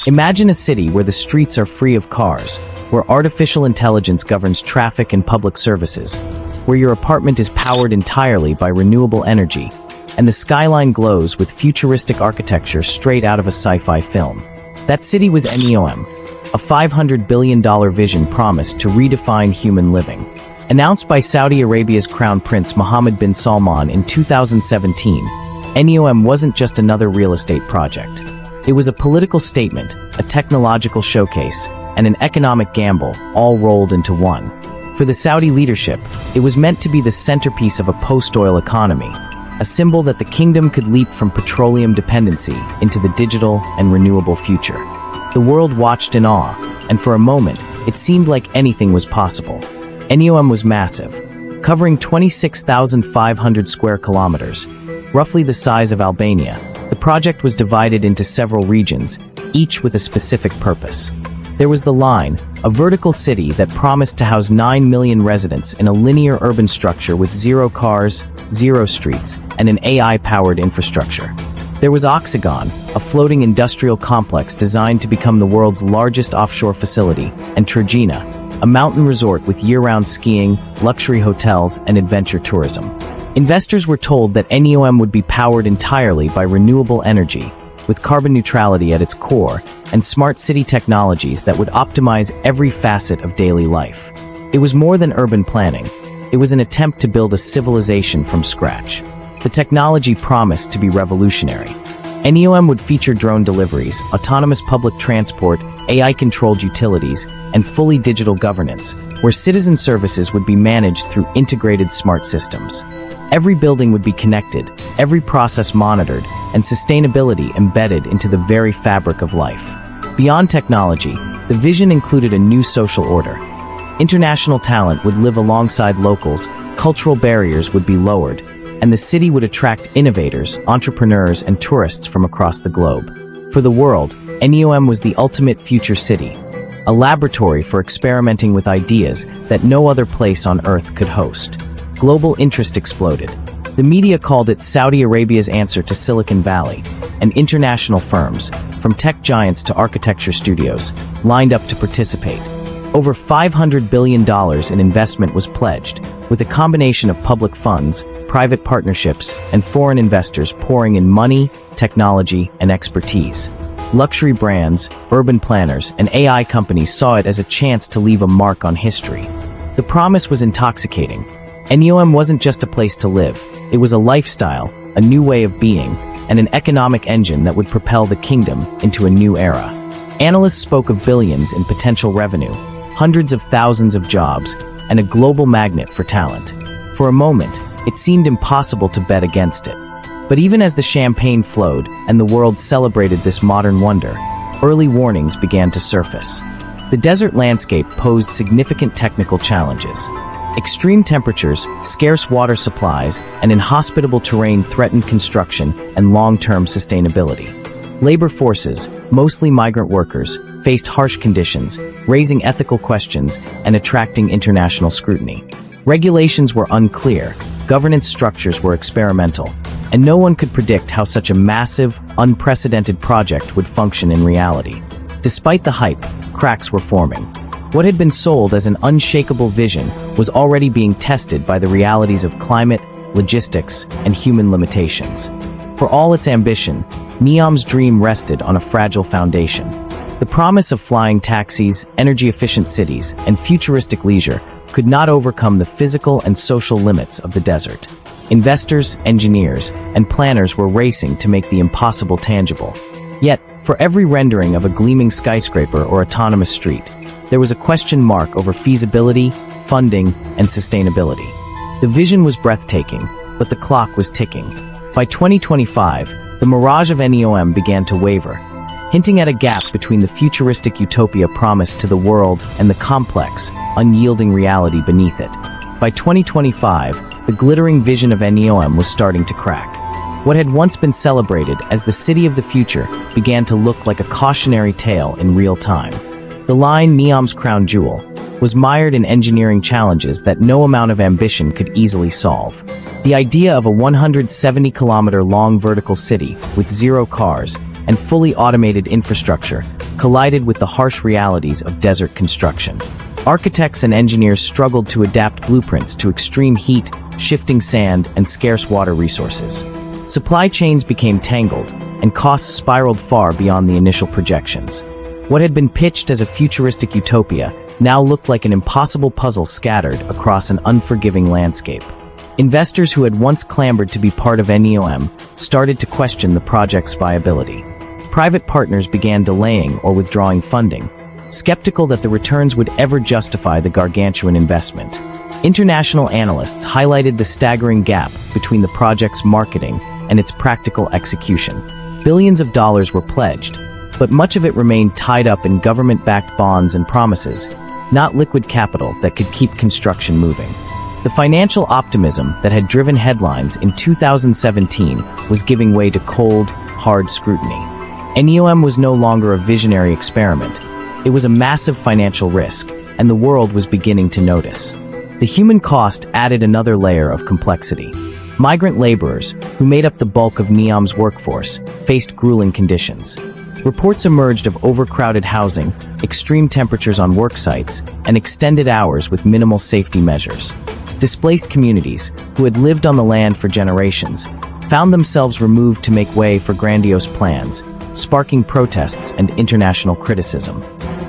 Imagine a city where the streets are free of cars, where artificial intelligence governs traffic and public services, where your apartment is powered entirely by renewable energy, and the skyline glows with futuristic architecture straight out of a sci-fi film. That city was NEOM, a $500 billion vision promised to redefine human living. Announced by Saudi Arabia's Crown Prince Mohammed bin Salman in 2017, NEOM wasn't just another real estate project. It was a political statement, a technological showcase, and an economic gamble, all rolled into one. For the Saudi leadership, it was meant to be the centerpiece of a post-oil economy, a symbol that the kingdom could leap from petroleum dependency into the digital and renewable future. The world watched in awe, and for a moment, it seemed like anything was possible. NEOM was massive, covering 26,500 square kilometers, roughly the size of Albania. The project was divided into several regions, each with a specific purpose. There was the Line, a vertical city that promised to house 9 million residents in a linear urban structure with zero cars, zero streets, and an AI-powered infrastructure. There was Oxagon, a floating industrial complex designed to become the world's largest offshore facility, and Trojena, a mountain resort with year-round skiing, luxury hotels, and adventure tourism. Investors were told that NEOM would be powered entirely by renewable energy, with carbon neutrality at its core, and smart city technologies that would optimize every facet of daily life. It was more than urban planning. It was an attempt to build a civilization from scratch. The technology promised to be revolutionary. NEOM would feature drone deliveries, autonomous public transport, AI-controlled utilities, and fully digital governance, where citizen services would be managed through integrated smart systems. Every building would be connected, every process monitored, and sustainability embedded into the very fabric of life. Beyond technology, the vision included a new social order. International talent would live alongside locals, cultural barriers would be lowered, and the city would attract innovators, entrepreneurs, and tourists from across the globe. For the world, NEOM was the ultimate future city, a laboratory for experimenting with ideas that no other place on Earth could host. Global interest exploded. The media called it Saudi Arabia's answer to Silicon Valley, and international firms, from tech giants to architecture studios, lined up to participate. Over $500 billion in investment was pledged, with a combination of public funds, private partnerships, and foreign investors pouring in money, technology, and expertise. Luxury brands, urban planners, and AI companies saw it as a chance to leave a mark on history. The promise was intoxicating. NEOM wasn't just a place to live, it was a lifestyle, a new way of being, and an economic engine that would propel the kingdom into a new era. Analysts spoke of billions in potential revenue, hundreds of thousands of jobs, and a global magnet for talent. For a moment, it seemed impossible to bet against it. But even as the champagne flowed and the world celebrated this modern wonder, early warnings began to surface. The desert landscape posed significant technical challenges. Extreme temperatures, scarce water supplies, and inhospitable terrain threatened construction and long-term sustainability. Labor forces, mostly migrant workers, faced harsh conditions, raising ethical questions and attracting international scrutiny. Regulations were unclear, governance structures were experimental, and no one could predict how such a massive, unprecedented project would function in reality. Despite the hype, cracks were forming. What had been sold as an unshakable vision was already being tested by the realities of climate, logistics, and human limitations. For all its ambition, NEOM's dream rested on a fragile foundation. The promise of flying taxis, energy-efficient cities, and futuristic leisure could not overcome the physical and social limits of the desert. Investors, engineers, and planners were racing to make the impossible tangible. Yet, for every rendering of a gleaming skyscraper or autonomous street, there was a question mark over feasibility, funding, and sustainability. The vision was breathtaking, but the clock was ticking. By 2025, the mirage of NEOM began to waver, hinting at a gap between the futuristic utopia promised to the world and the complex, unyielding reality beneath it. By 2025, the glittering vision of NEOM was starting to crack. What had once been celebrated as the city of the future began to look like a cautionary tale in real time. The line, NEOM's crown jewel, was mired in engineering challenges that no amount of ambition could easily solve. The idea of a 170-kilometer-long vertical city with zero cars and fully automated infrastructure collided with the harsh realities of desert construction. Architects and engineers struggled to adapt blueprints to extreme heat, shifting sand, and scarce water resources. Supply chains became tangled, and costs spiraled far beyond the initial projections. What had been pitched as a futuristic utopia now looked like an impossible puzzle scattered across an unforgiving landscape. Investors who had once clamored to be part of NEOM started to question the project's viability. Private partners began delaying or withdrawing funding, skeptical that the returns would ever justify the gargantuan investment. International analysts highlighted the staggering gap between the project's marketing and its practical execution. Billions of dollars were pledged, but much of it remained tied up in government-backed bonds and promises, not liquid capital that could keep construction moving. The financial optimism that had driven headlines in 2017 was giving way to cold, hard scrutiny. NEOM was no longer a visionary experiment. It was a massive financial risk, and the world was beginning to notice. The human cost added another layer of complexity. Migrant laborers, who made up the bulk of NEOM's workforce, faced grueling conditions. Reports emerged of overcrowded housing, extreme temperatures on work sites, and extended hours with minimal safety measures. Displaced communities, who had lived on the land for generations, found themselves removed to make way for grandiose plans, sparking protests and international criticism.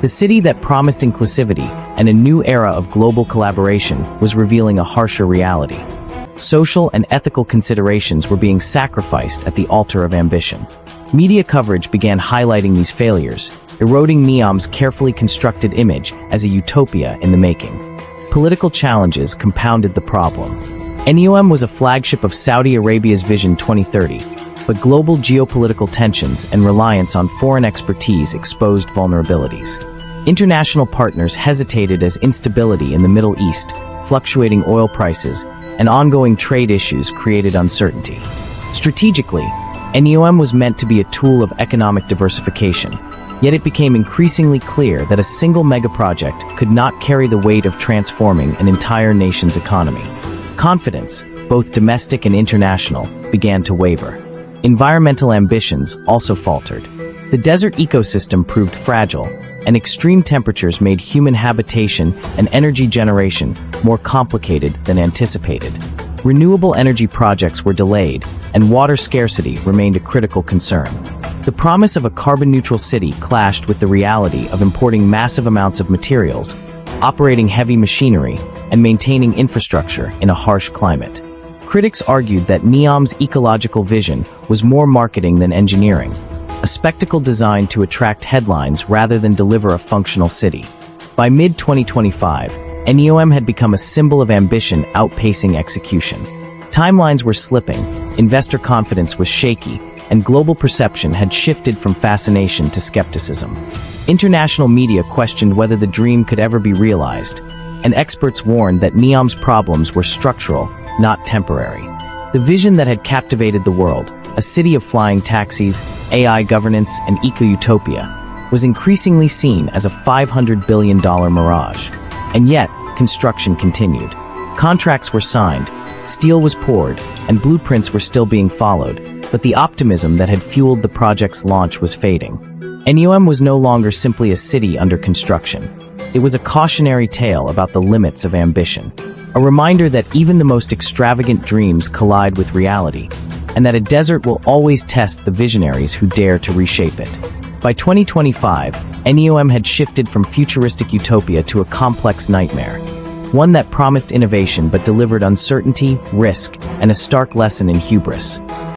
The city that promised inclusivity and a new era of global collaboration was revealing a harsher reality. Social and ethical considerations were being sacrificed at the altar of ambition. Media coverage began highlighting these failures, eroding NEOM's carefully constructed image as a utopia in the making. Political challenges compounded the problem. NEOM was a flagship of Saudi Arabia's Vision 2030, but global geopolitical tensions and reliance on foreign expertise exposed vulnerabilities. International partners hesitated as instability in the Middle East, fluctuating oil prices, and ongoing trade issues created uncertainty. Strategically, NEOM was meant to be a tool of economic diversification, yet it became increasingly clear that a single megaproject could not carry the weight of transforming an entire nation's economy. Confidence, both domestic and international, began to waver. Environmental ambitions also faltered. The desert ecosystem proved fragile, and extreme temperatures made human habitation and energy generation more complicated than anticipated. Renewable energy projects were delayed, and water scarcity remained a critical concern. The promise of a carbon-neutral city clashed with the reality of importing massive amounts of materials, operating heavy machinery, and maintaining infrastructure in a harsh climate. Critics argued that NEOM's ecological vision was more marketing than engineering, a spectacle designed to attract headlines rather than deliver a functional city. By mid-2025, NEOM had become a symbol of ambition outpacing execution. Timelines were slipping, investor confidence was shaky, and global perception had shifted from fascination to skepticism. International media questioned whether the dream could ever be realized, and experts warned that NEOM's problems were structural, not temporary. The vision that had captivated the world, a city of flying taxis, AI governance, and eco-utopia, was increasingly seen as a $500 billion mirage. And yet, construction continued. Contracts were signed, steel was poured, and blueprints were still being followed, but the optimism that had fueled the project's launch was fading. NEOM was no longer simply a city under construction. It was a cautionary tale about the limits of ambition, a reminder that even the most extravagant dreams collide with reality, and that a desert will always test the visionaries who dare to reshape it. By 2025, NEOM had shifted from futuristic utopia to a complex nightmare, one that promised innovation but delivered uncertainty, risk, and a stark lesson in hubris.